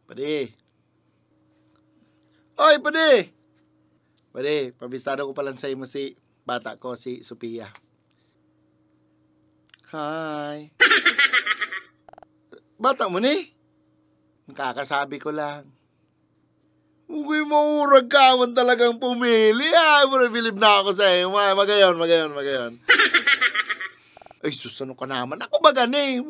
Pade. Oy, pade. Pade, pabistado ko palang sa'yo mo si bata ko, si Sophia. Hi. Bata mo ni? Kakasabi ko lang. Uy, maurag ka man talagang pumili. Ay, bilib na ako sa'yo. Magayon. Ay, sus, ano ka naman? Ako ba gani?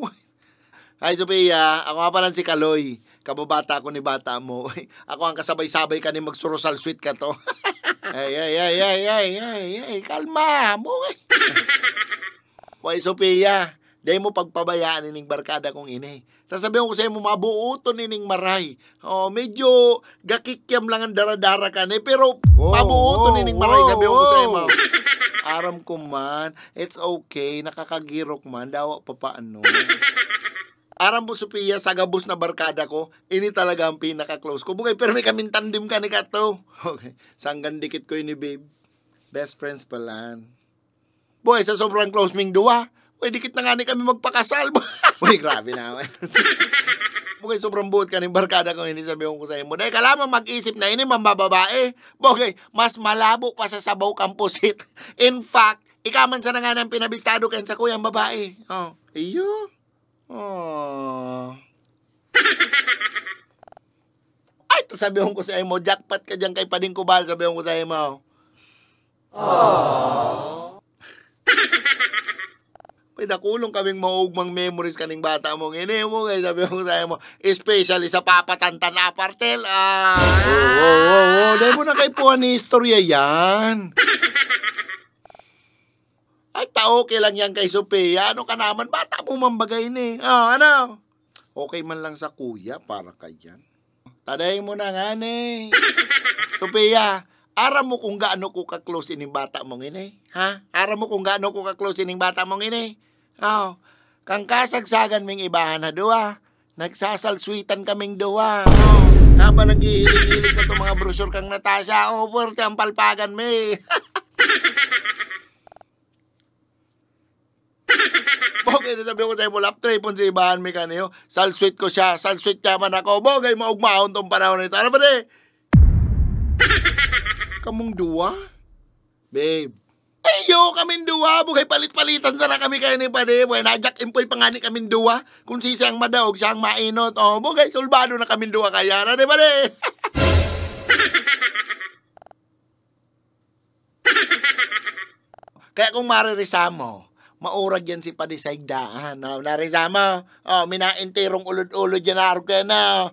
Hi, Sophia. Ako nga pala si Kaloy. Kababata ko ni bata mo. Ako ang kasabay-sabay ka ni magsurosal sweet ka to. Ay. Kalma mo. Boy, Sophia. Dahil mo pagpabayaan ining barkada kong ini. Sasabihin ko sa'yo mo, mabuuto nining maray. Medyo gakikyam lang ang dara-dara ka ni. Pero mabuuto nining maray. Sabihin ko sa'yo mo. Aram ko man. It's okay. Nakakagirok man. Dawa pa paano. Aram po, Sophia, sa gabos na barkada ko, ini talaga ang pinaka-close ko. Bugay, pero may kaming tandim ka ni Kato. Okay, sanggan dikit ko ini, babe. Best friends pala. Boy, sa sobrang close ming duwa, boy, dikit na nga ni kami magpakasal. Boy, grabe naman. Bugay, sobrang buot ka ni barkada ko, ini sabihin ko sa iyo. Dahil kalaman mag-isip na ini, mambababae. Bugay, mas malabo pa sa sabaw kampusit. In fact, ikaman sa na nga ng pinabistado kayo sa kuyang babae. Iyo. Ay, ito sabihin ko sa iyo mo, jackpot ka dyan kay Pading Kubal, sabihin ko sa iyo mo. May nakulong kaming maugmang memories kaning bata mong ini mo, guys, sabihin ko sa iyo mo, especially sa papatantan na apartel. Dahil mo na kay puwan ni istorya yan. Ay, okay lang yan kay Sophia. Ano ka naman? Bata mo mambagay ni. Ano? Okay man lang sa kuya para kayan. Taday mo na nga ni. Sophia, aram mo kung gaano ko ka-close ining bata mong ini. Ha? Aram mo kung gaano ko ka-close ining bata mong ini. Kang kasagsagan ming ibahan na duwa. Nagsasalswitan kaming duwa. Habang nag-ihilig-hilig na itong mga brosur kang Natasha. Puwerte ang palpagan me. Bogay na sabi ko sa'yo mo, laptray po sa ibahan may kaniyo. Salsweet ko siya, salsweet niya man ako. Bogay, maugmaon tong panahon nito. Ano ba di? Kamong duwa? Babe. Ayo, kaming duwa. Bogay, palit-palitan sana kami kayo ni Pade. Bogay, najak impoy pangani kaming duwa. Kung si siyang madaog, siyang mainot. Bogay, sulbado na kaming duwa kaya. Ano ba di? Kaya kung maririsa mo, maurag yan si Padi sa igdaan. Narisama. Minaintirong ulod-ulod yan araw ka na.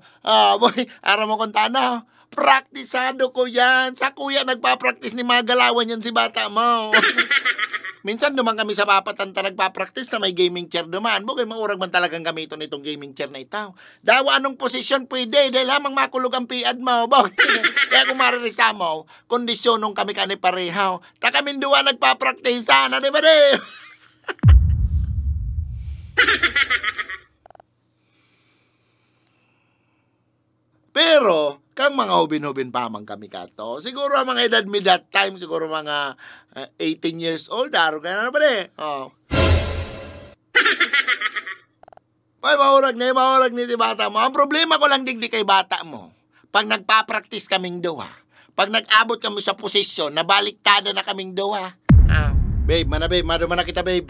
Boy, araw mo kung tana. Praktisado ko yan. Sa kuya nagpa-practice ni mga galawan yan si bata mo. Minsan naman kami sa papatanta nagpa-practice na may gaming chair naman. Boy, maurag man talagang gamiton itong gaming chair na itaw. Dawa anong posisyon pwede. Dahil lamang makulog ang piad mo. Boy, kaya kung maririsa mo, kondisyonong kami kani parehaw. Ta kaming duwa nagpa-practice sana, di ba di? Pero, kang mga hubin-hubin pa man kami kato. Siguro mga edad me that time, siguro mga 18 years old, daro ka na ba di? Ay, maurag ni si bata mo. Ang problema ko lang digdi kay bata mo, pag nagpa-practice kaming duwa, pag nag-abot kami sa posisyon, nabaliktado na kaming duwa. Babe, madama kita, babe.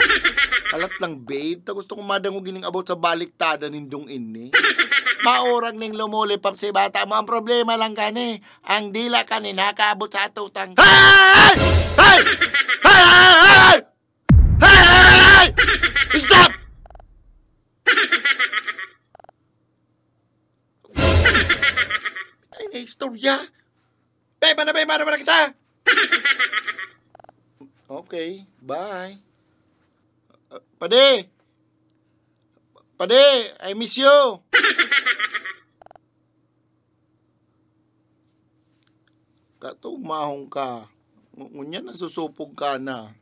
Alat lang, babe. Ta gusto kong madango gining about sa baliktada nindong ini. Maurag ning lumulipap si bata mo. Ang problema lang kani, ang dila kani nakaabot sa atutang. Hey! Hey! Hey! Hey! Stop! Ay, na istorya. Babe, madama kita. Okay, bye. Pade, I miss you. Katumahong ka. Ngunyan, nasusupog ka na.